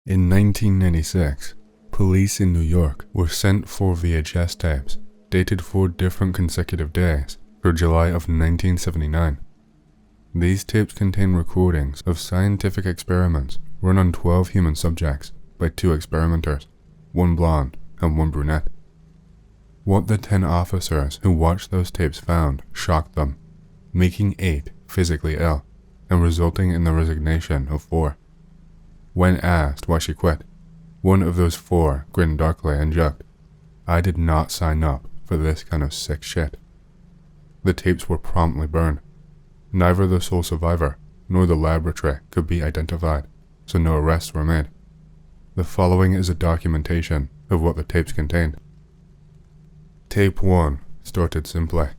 In 1996, police in New York were sent 4 VHS tapes, dated 4 different consecutive days, for July of 1979. These tapes contain recordings of scientific experiments run on 12 human subjects by 2 experimenters, 1 blonde and 1 brunette. What the 10 officers who watched those tapes found shocked them, making 8 physically ill and resulting in the resignation of 4. When asked why she quit, one of those 4 grinned darkly and joked, "I did not sign up for this kind of sick shit." The tapes were promptly burned. Neither the sole survivor nor the laboratory could be identified, so no arrests were made. The following is a documentation of what the tapes contained. Tape 1 started simply.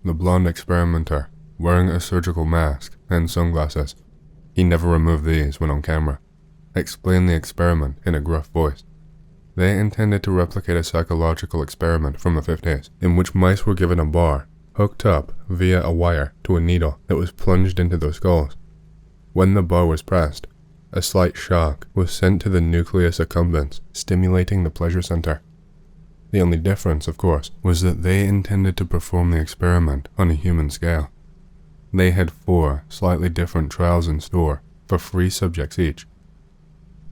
The blonde experimenter, wearing a surgical mask and sunglasses, he never removed these when on camera, explained the experiment in a gruff voice. They intended to replicate a psychological experiment from the 50s, in which mice were given a bar hooked up via a wire to a needle that was plunged into their skulls. When the bar was pressed, a slight shock was sent to the nucleus accumbens, stimulating the pleasure center. The only difference, of course, was that they intended to perform the experiment on a human scale. They had 4 slightly different trials in store for 3 subjects each.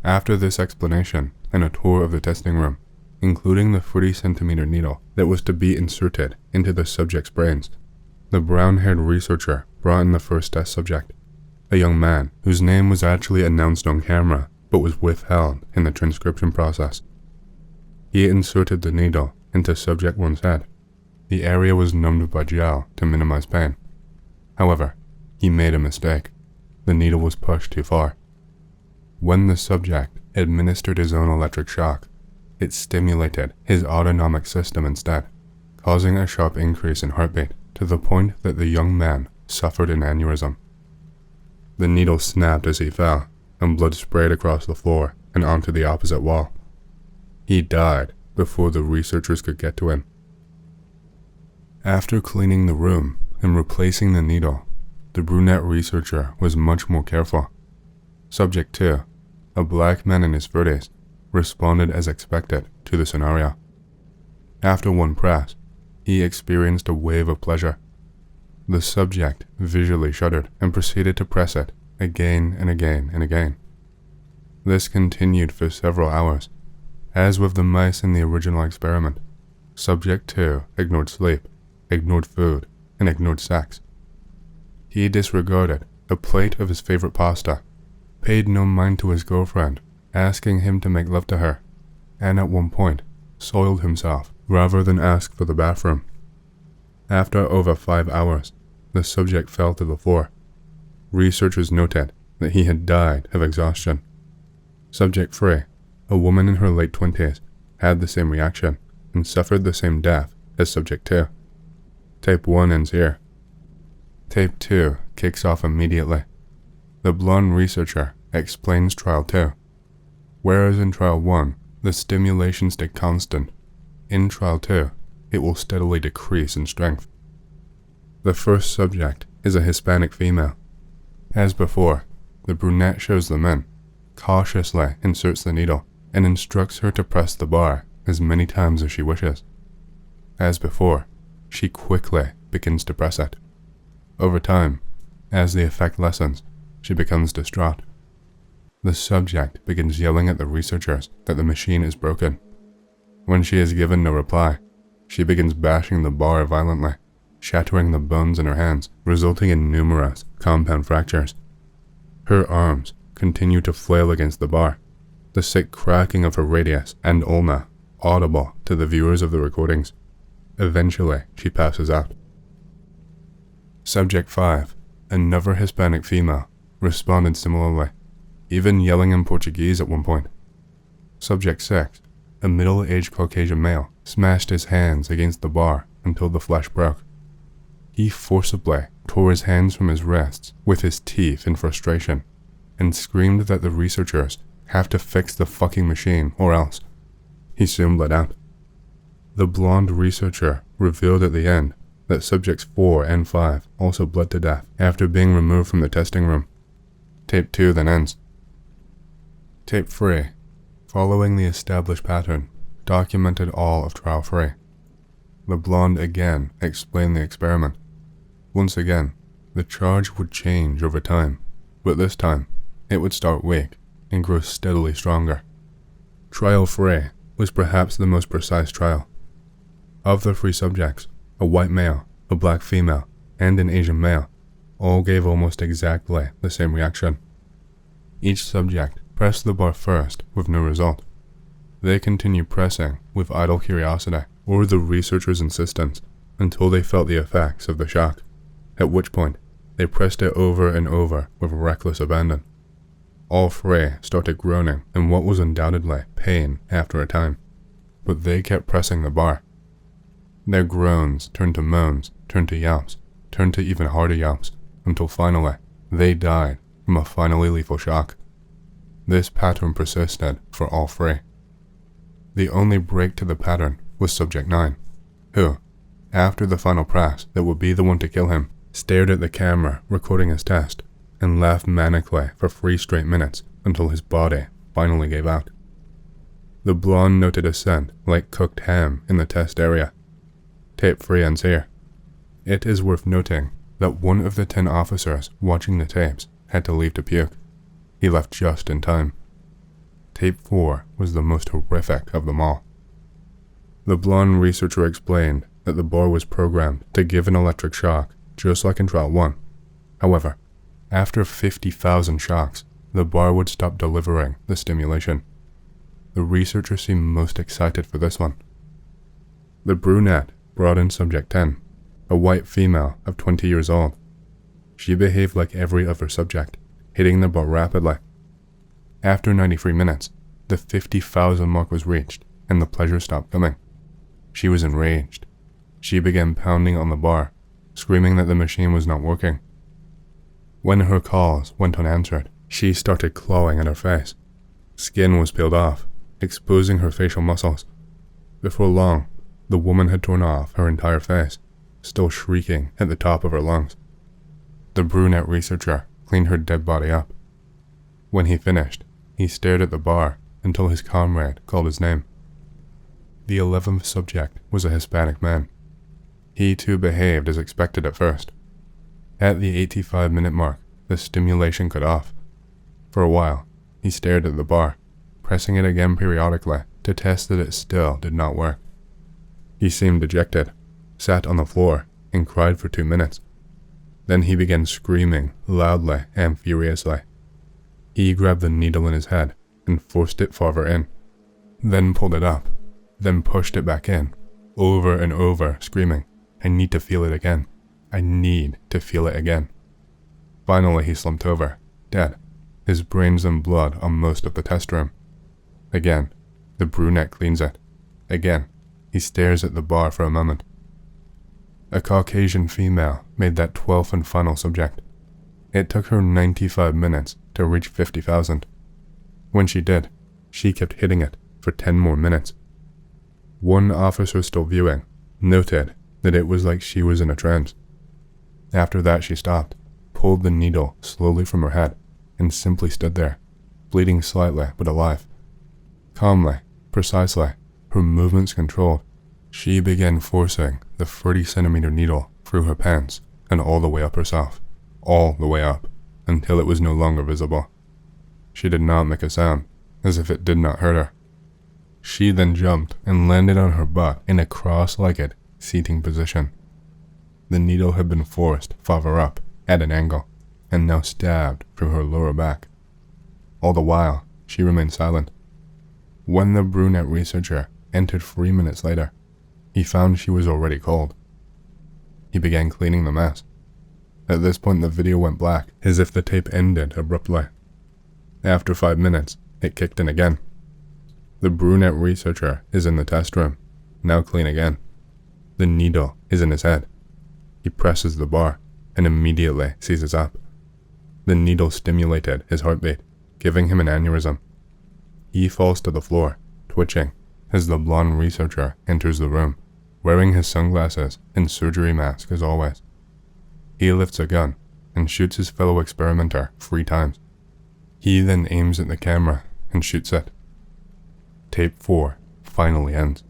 After this explanation and a tour of the testing room, including the 30-centimeter needle that was to be inserted into the subject's brains, the brown-haired researcher brought in the first test subject, a young man whose name was actually announced on camera but was withheld in the transcription process. He inserted the needle into subject 1's head. The area was numbed by gel to minimize pain. However, he made a mistake. The needle was pushed too far. When the subject administered his own electric shock, it stimulated his autonomic system instead, causing a sharp increase in heartbeat to the point that the young man suffered an aneurysm. The needle snapped as he fell, and blood sprayed across the floor and onto the opposite wall. He died before the researchers could get to him. After cleaning the room and replacing the needle, the brunette researcher was much more careful. Subject 2, a black man in his 30s, responded as expected to the scenario. After 1 press, he experienced a wave of pleasure. The subject visually shuddered and proceeded to press it again and again and again. This continued for several hours. As with the mice in the original experiment, subject 2 ignored sleep, ignored food, and ignored sex. He disregarded a plate of his favorite pasta, paid no mind to his girlfriend, asking him to make love to her, and at one point, soiled himself rather than ask for the bathroom. After over 5 hours, the subject fell to the floor. Researchers noted that he had died of exhaustion. Subject 3, a woman in her late 20s, had the same reaction and suffered the same death as subject 2. Tape 1 ends here. Tape 2 kicks off immediately. The blonde researcher explains trial 2. Whereas in trial 1, the stimulation stayed constant, in trial 2, it will steadily decrease in strength. The first subject is a Hispanic female. As before, the brunette shows them in, cautiously inserts the needle, and instructs her to press the bar as many times as she wishes. As before, she quickly begins to press it. Over time, as the effect lessens, she becomes distraught. The subject begins yelling at the researchers that the machine is broken. When she is given no reply, she begins bashing the bar violently, shattering the bones in her hands, resulting in numerous compound fractures. Her arms continue to flail against the bar, the sick cracking of her radius and ulna audible to the viewers of the recordings. Eventually, she passes out. Subject 5, another Hispanic female, responded similarly, even yelling in Portuguese at one point. Subject 6, a middle-aged Caucasian male, smashed his hands against the bar until the flesh broke. He forcibly tore his hands from his wrists with his teeth in frustration, and screamed that the researchers have to fix the fucking machine or else. He soon bled out. The blonde researcher revealed at the end that subjects 4 and 5 also bled to death after being removed from the testing room. Tape 2 then ends. Tape 3. Following the established pattern, documented all of trial 3. The blonde again explained the experiment. Once again, the charge would change over time, but this time, it would start weak and grow steadily stronger. Trial 3 was perhaps the most precise trial. Of the 3 subjects, a white male, a black female, and an Asian male, all gave almost exactly the same reaction. Each subject pressed the bar first with no result. They continued pressing with idle curiosity or the researcher's insistence until they felt the effects of the shock, at which point they pressed it over and over with reckless abandon. All 3 started groaning in what was undoubtedly pain after a time, but they kept pressing the bar. Their groans turned to moans, turned to yelps, turned to even harder yelps, until finally they died from a finally lethal shock. This pattern persisted for all 3. The only break to the pattern was Subject 9, who, after the final press that would be the one to kill him, stared at the camera recording his test and laughed manically for 3 straight minutes until his body finally gave out. The blonde noted a scent like cooked ham in the test area. Tape 3 ends here. It is worth noting that one of the 10 officers watching the tapes had to leave to puke. He left just in time. Tape 4 was the most horrific of them all. The blonde researcher explained that the bar was programmed to give an electric shock, just like in trial 1. However, after 50,000 shocks, the bar would stop delivering the stimulation. The researcher seemed most excited for this one. The brunette brought in Subject 10, a white female of 20 years old. She behaved like every other subject, hitting the bar rapidly. After 93 minutes, the 50,000 mark was reached, and the pleasure stopped coming. She was enraged. She began pounding on the bar, screaming that the machine was not working. When her calls went unanswered, she started clawing at her face. Skin was peeled off, exposing her facial muscles. Before long, the woman had torn off her entire face, still shrieking at the top of her lungs. The brunette researcher cleaned her dead body up. When he finished, he stared at the bar until his comrade called his name. The 11th subject was a Hispanic man. He too behaved as expected at first. At the 85-minute mark, the stimulation cut off. For a while, he stared at the bar, pressing it again periodically to test that it still did not work. He seemed dejected, sat on the floor, and cried for 2 minutes. Then he began screaming loudly and furiously. He grabbed the needle in his head and forced it farther in, then pulled it up, then pushed it back in, over and over, screaming, "I need to feel it again. I need to feel it again." Finally, he slumped over, dead, his brains and blood on most of the test room. Again, the brunette cleans it. Again, he stares at the bar for a moment. A Caucasian female made that 12th and final subject. It took her 95 minutes to reach 50,000. When she did, she kept hitting it for 10 more minutes. One officer still viewing noted that it was like she was in a trance. After that, she stopped, pulled the needle slowly from her head, and simply stood there, bleeding slightly but alive. Calmly, precisely, her movements controlled, she began forcing the 30-centimeter needle through her pants and all the way up herself, all the way up, until it was no longer visible. She did not make a sound, as if it did not hurt her. She then jumped and landed on her butt in a cross-legged seating position. The needle had been forced farther up, at an angle, and now stabbed through her lower back. All the while, she remained silent. When the brunette researcher entered 3 minutes later, he found she was already cold. He began cleaning the mess. At this point, the video went black, as if the tape ended abruptly. After 5 minutes, it kicked in again. The brunette researcher is in the test room, now clean again. The needle is in his head. He presses the bar and immediately seizes up. The needle stimulated his heartbeat, giving him an aneurysm. He falls to the floor, twitching, as the blonde researcher enters the room, wearing his sunglasses and surgery mask as always. He lifts a gun and shoots his fellow experimenter 3 times. He then aims at the camera, and shoots it. Tape 4 finally ends.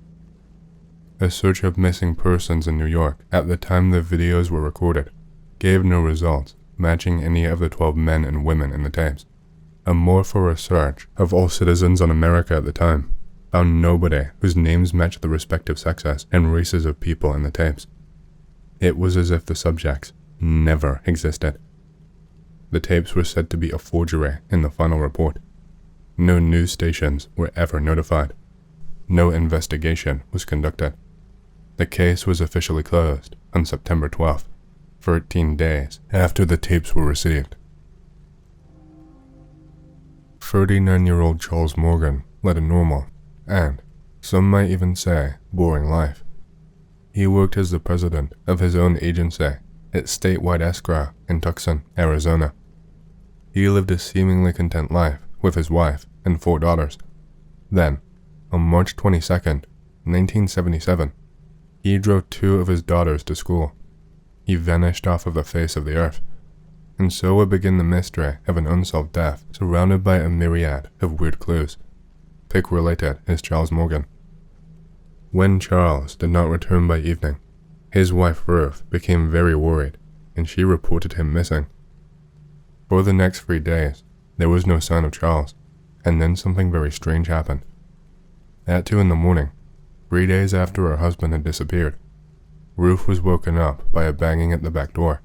A search of missing persons in New York at the time the videos were recorded gave no results matching any of the 12 men and women in the tapes. A more thorough search of all citizens on America at the time found nobody whose names matched the respective sexes and races of people in the tapes. It was as if the subjects never existed. The tapes were said to be a forgery in the final report. No news stations were ever notified. No investigation was conducted. The case was officially closed on September 12th, 13 days after the tapes were received. 39-year-old Charles Morgan led a normal, and some might even say boring life. He worked as the president of his own agency at statewide escrow in Tucson, Arizona. He lived a seemingly content life with his wife and 4 daughters. Then, on March 22nd, 1977, he drove 2 of his daughters to school. He vanished off of the face of the earth, and so would begin the mystery of an unsolved death surrounded by a myriad of weird clues. Pick related is Charles Morgan. When Charles did not return by evening, his wife Ruth became very worried, and she reported him missing. For the next 3 days, there was no sign of Charles, and then something very strange happened. At 2 in the morning, 3 days after her husband had disappeared, Ruth was woken up by a banging at the back door.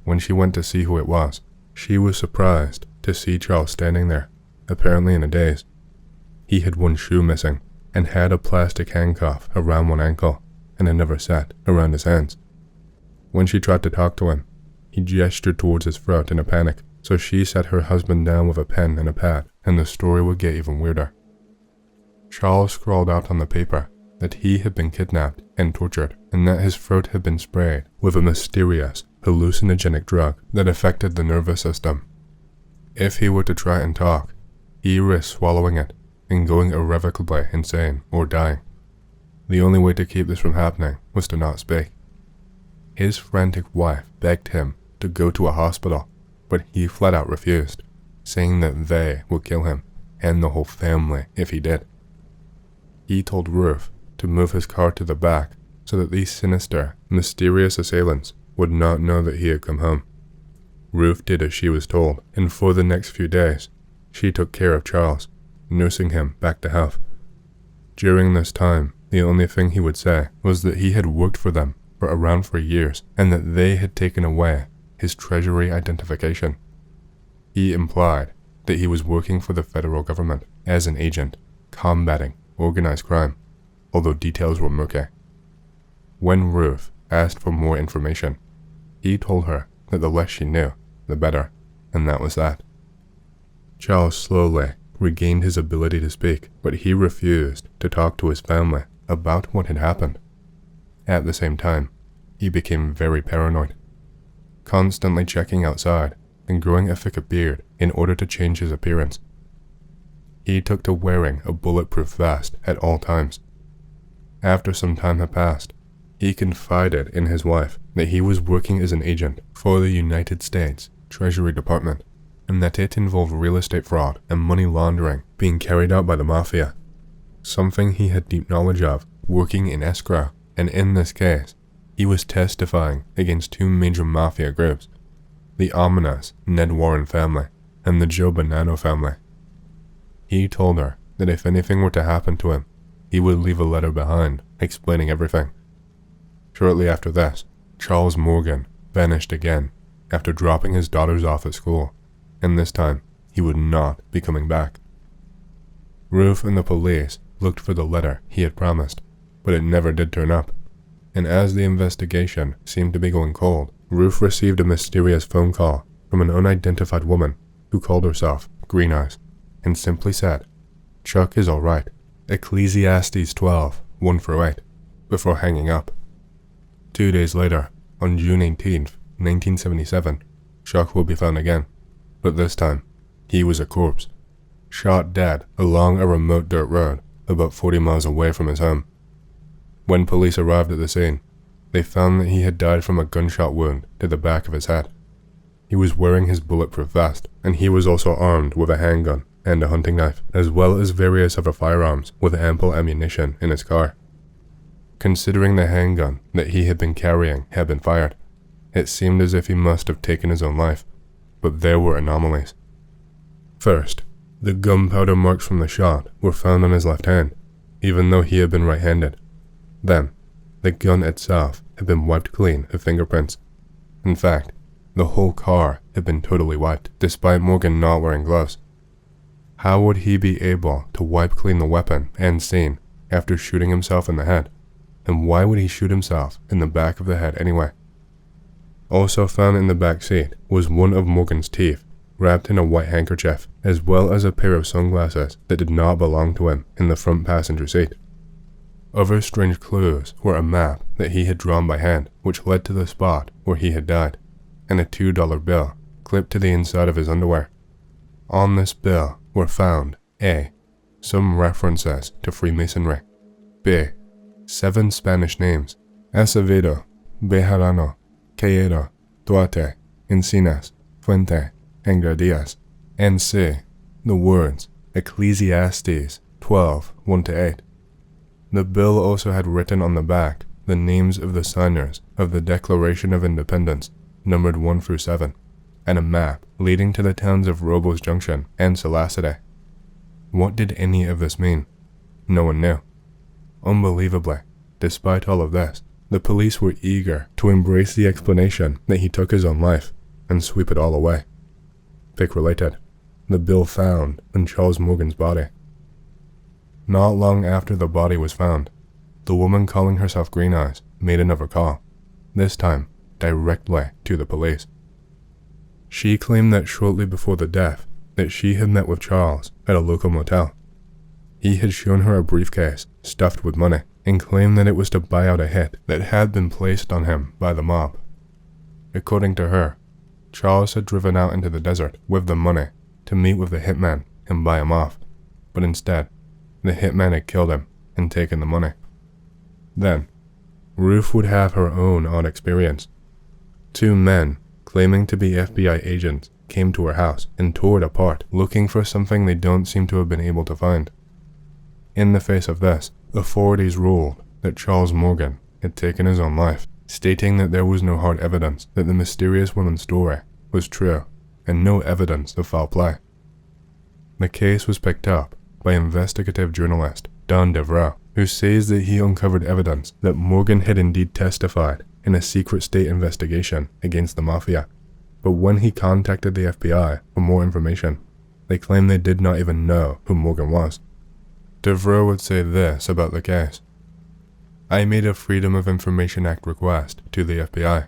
When she went to see who it was, she was surprised to see Charles standing there, apparently in a daze. He had one shoe missing, and had a plastic handcuff around one ankle, and another set around his hands. When she tried to talk to him, he gestured towards his throat in a panic, so she sat her husband down with a pen and a pad, and the story would get even weirder. Charles scrawled out on the paper that he had been kidnapped and tortured, and that his throat had been sprayed with a mysterious, hallucinogenic drug that affected the nervous system. If he were to try and talk, he risked swallowing it and going irrevocably insane or dying. The only way to keep this from happening was to not speak. His frantic wife begged him to go to a hospital, but he flat out refused, saying that they would kill him and the whole family if he did. He told Ruth to move his car to the back so that these sinister, mysterious assailants would not know that he had come home. Ruth did as she was told, and for the next few days, she took care of Charles, nursing him back to health. During this time, the only thing he would say was that he had worked for them for around 3 years, and that they had taken away his treasury identification. He implied that he was working for the federal government as an agent, combating organized crime, although details were murky. When Ruth asked for more information, he told her that the less she knew, the better, and that was that. Charles slowly regained his ability to speak, but he refused to talk to his family about what had happened. At the same time, he became very paranoid, constantly checking outside and growing a thicker beard in order to change his appearance. He took to wearing a bulletproof vest at all times. After some time had passed, he confided in his wife that he was working as an agent for the United States Treasury Department, and that it involved real estate fraud and money laundering being carried out by the mafia, something he had deep knowledge of working in escrow, and in this case, he was testifying against 2 major mafia groups, the ominous Ned Warren family and the Joe Bonanno family. He told her that if anything were to happen to him, he would leave a letter behind explaining everything. Shortly after this, Charles Morgan vanished again after dropping his daughters off at school, and this time he would not be coming back. Ruth and the police looked for the letter he had promised, but it never did turn up, and as the investigation seemed to be going cold, Ruth received a mysterious phone call from an unidentified woman who called herself Green Eyes, and simply said, "Chuck is alright, Ecclesiastes 12, 1-8, before hanging up. 2 days later, on June 18th, 1977, Chuck will be found again, but this time, he was a corpse, shot dead along a remote dirt road about 40 miles away from his home. When police arrived at the scene, they found that he had died from a gunshot wound to the back of his head. He was wearing his bulletproof vest, and he was also armed with a handgun and a hunting knife, as well as various other firearms with ample ammunition in his car. Considering the handgun that he had been carrying had been fired, it seemed as if he must have taken his own life, but there were anomalies. First, the gunpowder marks from the shot were found on his left hand, even though he had been right-handed. Then, the gun itself had been wiped clean of fingerprints. In fact, the whole car had been totally wiped, despite Morgan not wearing gloves. How would he be able to wipe clean the weapon and scene after shooting himself in the head? And why would he shoot himself in the back of the head anyway? Also found in the back seat was one of Morgan's teeth, wrapped in a white handkerchief, as well as a pair of sunglasses that did not belong to him in the front passenger seat. Other strange clues were a map that he had drawn by hand, which led to the spot where he had died, and a $2 bill clipped to the inside of his underwear. On this bill were found A. Some references to Freemasonry, B. 7 Spanish names: Acevedo, Bejarano, Cayedo, Duarte, Encinas, Fuente, and Gardias, and C. The words Ecclesiastes 12:1-8. The bill also had written on the back the names of the signers of the Declaration of Independence, numbered 1-7, and a map leading to the towns of Robles Junction and Salacide. What did any of this mean? No one knew. Unbelievably, despite all of this, the police were eager to embrace the explanation that he took his own life and sweep it all away. Pick related, the bill found on Charles Morgan's body. Not long after the body was found, the woman calling herself Green Eyes made another call, this time directly to the police. She claimed that shortly before the death that she had met with Charles at a local motel. He had shown her a briefcase stuffed with money and claimed that it was to buy out a hit that had been placed on him by the mob. According to her, Charles had driven out into the desert with the money to meet with the hitman and buy him off, but instead, the hitman had killed him and taken the money. Then, Ruth would have her own odd experience. 2 men, claiming to be FBI agents, came to her house and tore it apart, looking for something they don't seem to have been able to find. In the face of this, authorities ruled that Charles Morgan had taken his own life, stating that there was no hard evidence that the mysterious woman's story was true and no evidence of foul play. The case was picked up by investigative journalist Don Devereux, who says that he uncovered evidence that Morgan had indeed testified in a secret state investigation against the mafia, but when he contacted the FBI for more information, they claimed they did not even know who Morgan was. Devereux would say this about the case: "I made a Freedom of Information Act request to the FBI,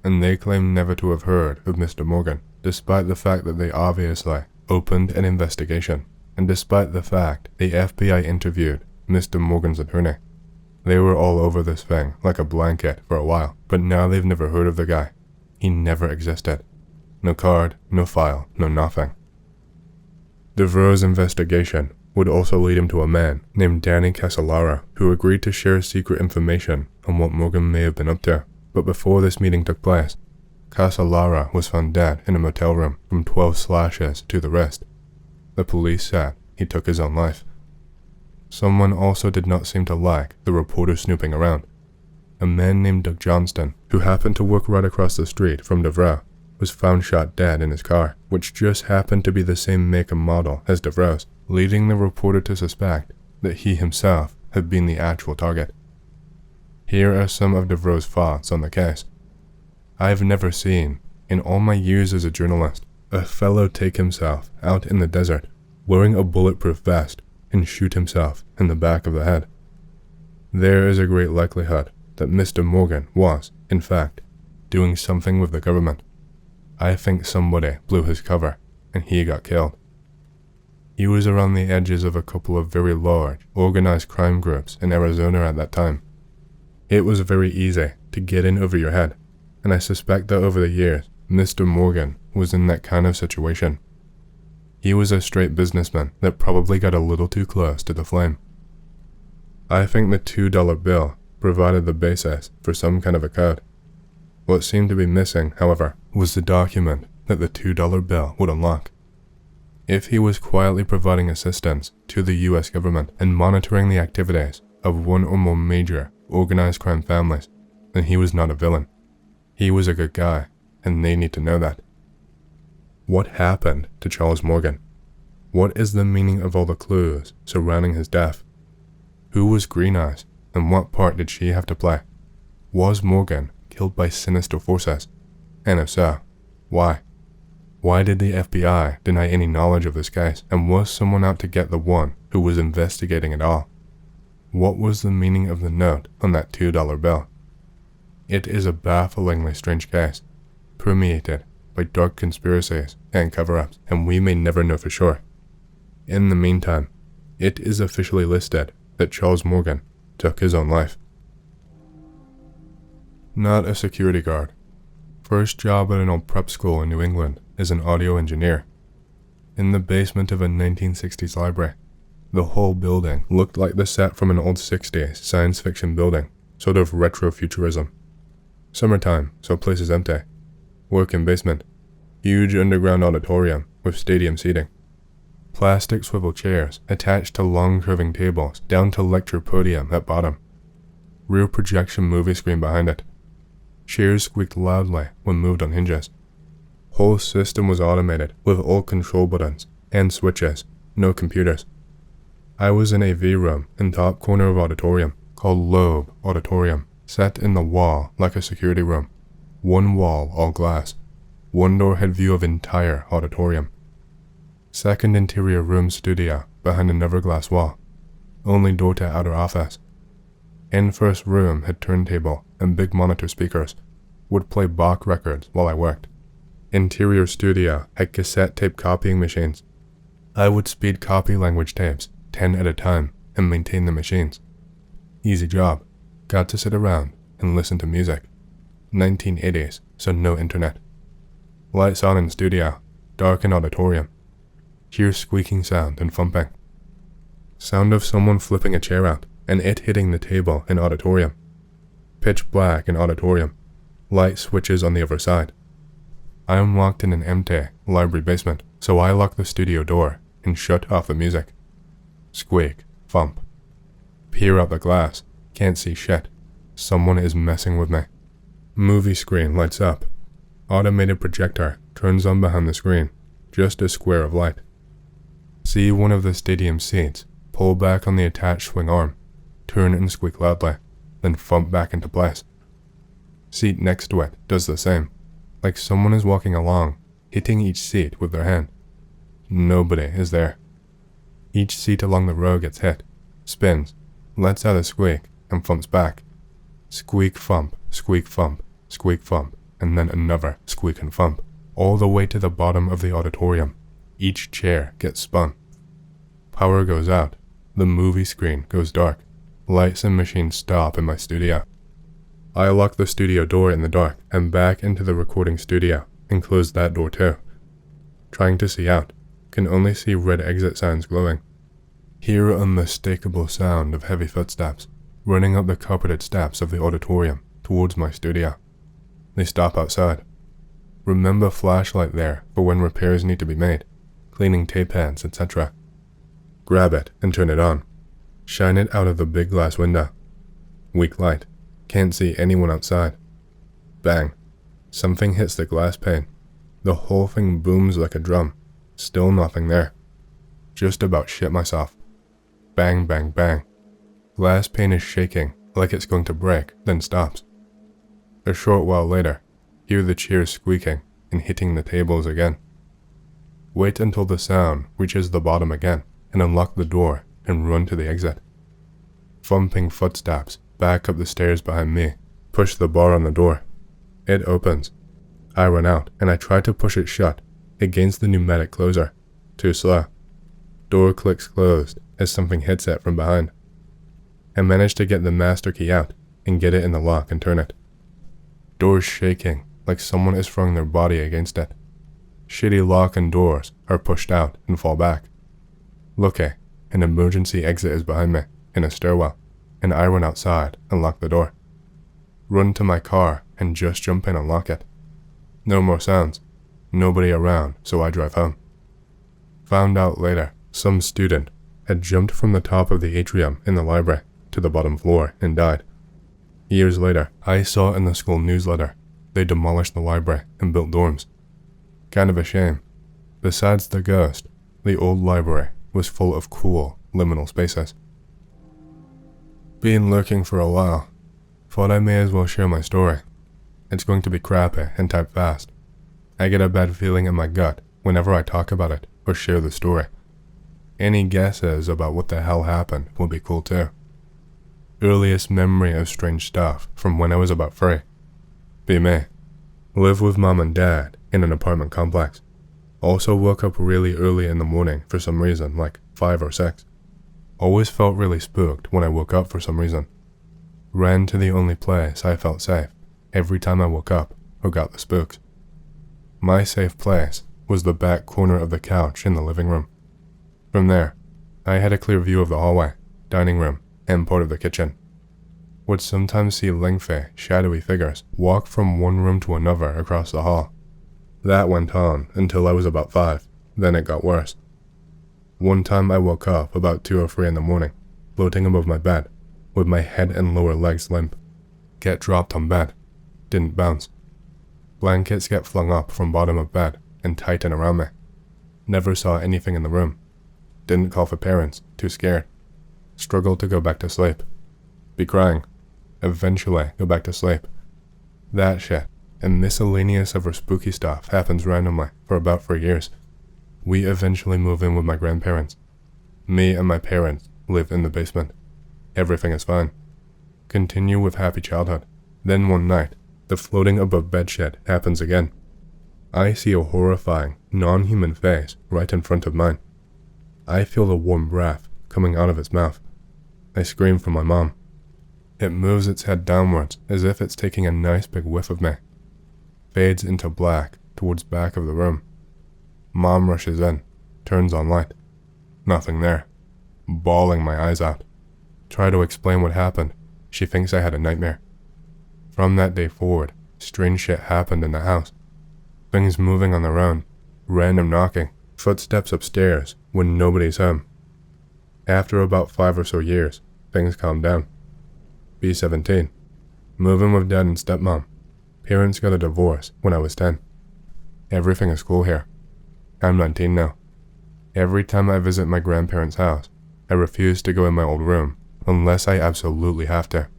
and they claim never to have heard of Mr. Morgan, despite the fact that they obviously opened an investigation, and despite the fact the FBI interviewed Mr. Morgan's attorney. They were all over this thing like a blanket for a while, but now they've never heard of the guy. He never existed. No card, no file, no nothing." Devereux's investigation would also lead him to a man named Danny Casolaro, who agreed to share secret information on what Morgan may have been up to. But before this meeting took place, Casolaro was found dead in a motel room from 12 slashes to the wrist. The police said he took his own life. Someone also did not seem to like the reporter snooping around. A man named Doug Johnston, who happened to work right across the street from Devereux, was found shot dead in his car, which just happened to be the same make and model as Devereux's, leading the reporter to suspect that he himself had been the actual target. Here are some of Devereux's thoughts on the case. "I've never seen, in all my years as a journalist, a fellow take himself out in the desert, wearing a bulletproof vest, and shoot himself in the back of the head. There is a great likelihood that Mr. Morgan was, in fact, doing something with the government. I think somebody blew his cover, and he got killed. He was around the edges of a couple of very large, organized crime groups in Arizona at that time. It was very easy to get in over your head, and I suspect that over the years, Mr. Morgan was in that kind of situation. He was a straight businessman that probably got a little too close to the flame. I think the $2 bill provided the basis for some kind of a code. What seemed to be missing, however, was the document that the $2 bill would unlock. If he was quietly providing assistance to the US government and monitoring the activities of one or more major organized crime families, then he was not a villain. He was a good guy, and they need to know that. What happened to Charles Morgan? What is the meaning of all the clues surrounding his death? Who was Green Eyes, and what part did she have to play? Was Morgan killed by sinister forces? And if so, why? Why did the FBI deny any knowledge of this case, and was someone out to get the one who was investigating it all? What was the meaning of the note on that $2 bill? It is a bafflingly strange case, permeated by dark conspiracies and cover-ups, and we may never know for sure. In the meantime, it is officially listed that Charles Morgan took his own life. Not a security guard. First job at an old prep school in New England as an audio engineer. In the basement of a 1960s library, the whole building looked like the set from an old 60s science fiction building, sort of retro-futurism. Summertime, so place is empty. Work in basement. Huge underground auditorium with stadium seating. Plastic swivel chairs attached to long curving tables down to lecture podium at bottom. Rear projection movie screen behind it. Chairs squeaked loudly when moved on hinges. Whole system was automated with all control buttons and switches, no computers. I was in a V-room in top corner of auditorium called Loeb Auditorium, set in the wall like a security room. One wall all glass. One door had view of entire auditorium. Second interior room studio behind another glass wall. Only door to outer office. In first room had turntable and big monitor speakers. Would play Bach records while I worked. Interior studio had cassette tape copying machines. I would speed copy language tapes, 10 at a time, and maintain the machines. Easy job. Got to sit around and listen to music. 1980s, so no internet. Lights on in studio, dark in auditorium. Hear squeaking sound and thumping. Sound of someone flipping a chair out and it hitting the table in auditorium. Pitch black in auditorium. Light switches on the other side. I am locked in an empty library basement, so I lock the studio door and shut off the music. Squeak, thump. Peer out the glass, can't see shit. Someone is messing with me. Movie screen lights up. Automated projector turns on behind the screen, just a square of light. See one of the stadium seats, pull back on the attached swing arm, turn and squeak loudly, then thump back into place. Seat next to it does the same, like someone is walking along, hitting each seat with their hand. Nobody is there. Each seat along the row gets hit, spins, lets out a squeak, and thumps back. Squeak thump, squeak thump, squeak thump, and then another squeak and thump, all the way to the bottom of the auditorium. Each chair gets spun. Power goes out. The movie screen goes dark. Lights and machines stop in my studio. I lock the studio door in the dark and back into the recording studio and close that door too. Trying to see out, can only see red exit signs glowing. Hear a unmistakable sound of heavy footsteps running up the carpeted steps of the auditorium towards my studio. They stop outside. Remember flashlight there for when repairs need to be made, cleaning tape pads, etc. Grab it and turn it on. Shine it out of the big glass window. Weak light. Can't see anyone outside. Bang. Something hits the glass pane. The whole thing booms like a drum. Still nothing there. Just about shit myself. Bang, bang, bang. Glass pane is shaking like it's going to break, then stops. A short while later, hear the chairs squeaking and hitting the tables again. Wait until the sound reaches the bottom again and unlock the door and run to the exit. Thumping footsteps back up the stairs behind me, push the bar on the door. It opens. I run out and I try to push it shut against the pneumatic closer. Too slow. Door clicks closed as something hits it from behind. I manage to get the master key out and get it in the lock and turn it. Doors shaking like someone is throwing their body against it. Shitty lock and doors are pushed out and fall back. Looking, an emergency exit is behind me in a stairwell, and I run outside and lock the door. Run to my car and just jump in and lock it. No more sounds. Nobody around, so I drive home. Found out later, some student had jumped from the top of the atrium in the library to the bottom floor and died. Years later, I saw in the school newsletter they demolished the library and built dorms. Kind of a shame. Besides the ghost, the old library was full of cool, liminal spaces. Been lurking for a while. Thought I may as well share my story. It's going to be crappy and type fast. I get a bad feeling in my gut whenever I talk about it or share the story. Any guesses about what the hell happened would be cool too. Earliest memory of strange stuff from when I was about 3. Be me. Live with mom and dad in an apartment complex. Also woke up really early in the morning for some reason, like 5 or 6. Always felt really spooked when I woke up for some reason. Ran to the only place I felt safe every time I woke up or got the spooks. My safe place was the back corner of the couch in the living room. From there, I had a clear view of the hallway, dining room, and part of the kitchen. Would sometimes see lengthy, shadowy figures walk from one room to another across the hall. That went on until I was about 5, then it got worse. One time I woke up about 2 or 3 in the morning, floating above my bed, with my head and lower legs limp. Get dropped on bed, didn't bounce. Blankets get flung up from bottom of bed and tighten around me. Never saw anything in the room. Didn't call for parents, too scared. Struggled to go back to sleep. Be crying. Eventually go back to sleep. That shit and miscellaneous other spooky stuff happens randomly for about 3 years. We eventually move in with my grandparents. Me and my parents live in the basement. Everything is fine. Continue with happy childhood. Then one night, the floating above bed shit happens again. I see a horrifying, non-human face right in front of mine. I feel the warm breath coming out of its mouth. I scream for my mom. It moves its head downwards as if it's taking a nice big whiff of me. Fades into black towards back of the room. Mom rushes in, turns on light. Nothing there. Bawling my eyes out. Try to explain what happened. She thinks I had a nightmare. From that day forward, strange shit happened in the house. Things moving on their own, random knocking, footsteps upstairs when nobody's home. After about 5 or so years, things calmed down. Be 17. Moving with dad and stepmom. Parents got a divorce when I was 10. Everything is cool here. I'm 19 now. Every time I visit my grandparents' house, I refuse to go in my old room unless I absolutely have to.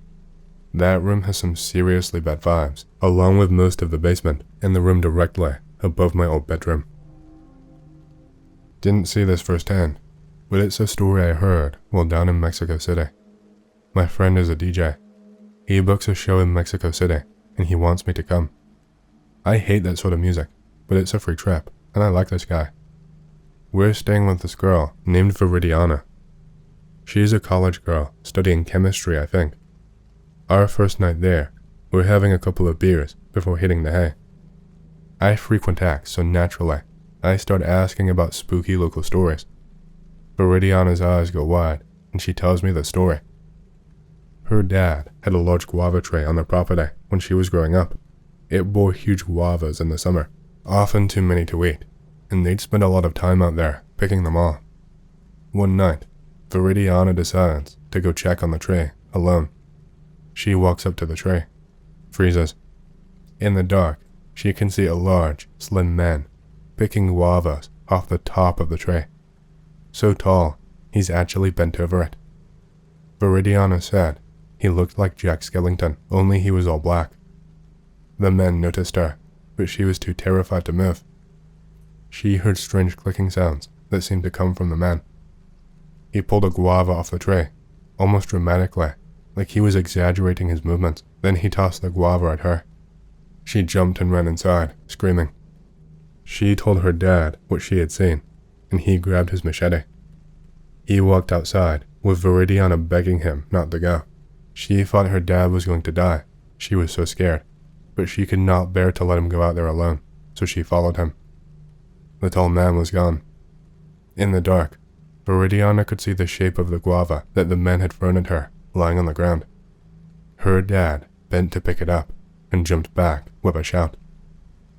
That room has some seriously bad vibes, along with most of the basement and the room directly above my old bedroom. Didn't see this firsthand, but it's a story I heard while down in Mexico City. My friend is a DJ. He books a show in Mexico City, and he wants me to come. I hate that sort of music, but it's a free trip, and I like this guy. We're staying with this girl named Viridiana. She's a college girl studying chemistry, I think. Our first night there, we're having a couple of beers before hitting the hay. I frequent acts, so naturally, I start asking about spooky local stories. Viridiana's eyes go wide, and she tells me the story. Her dad had a large guava tree on their property when she was growing up. It bore huge guavas in the summer, often too many to eat, and they'd spend a lot of time out there picking them all. One night, Viridiana decides to go check on the tree alone. She walks up to the tree, freezes. In the dark, she can see a large, slim man picking guavas off the top of the tree. So tall, he's actually bent over it. Viridiana said he looked like Jack Skellington, only he was all black. The man noticed her, but she was too terrified to move. She heard strange clicking sounds that seemed to come from the man. He pulled a guava off the tree, almost dramatically, like he was exaggerating his movements. Then he tossed the guava at her. She jumped and ran inside, screaming. She told her dad what she had seen, and he grabbed his machete. He walked outside, with Viridiana begging him not to go. She thought her dad was going to die. She was so scared, but she could not bear to let him go out there alone, so she followed him. The tall man was gone. In the dark, Viridiana could see the shape of the guava that the man had thrown at her, lying on the ground. Her dad bent to pick it up and jumped back with a shout.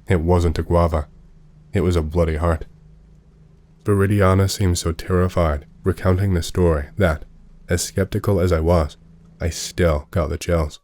It wasn't a guava. It was a bloody heart. Viridiana seemed so terrified, recounting the story, that, as skeptical as I was, I still got the chills.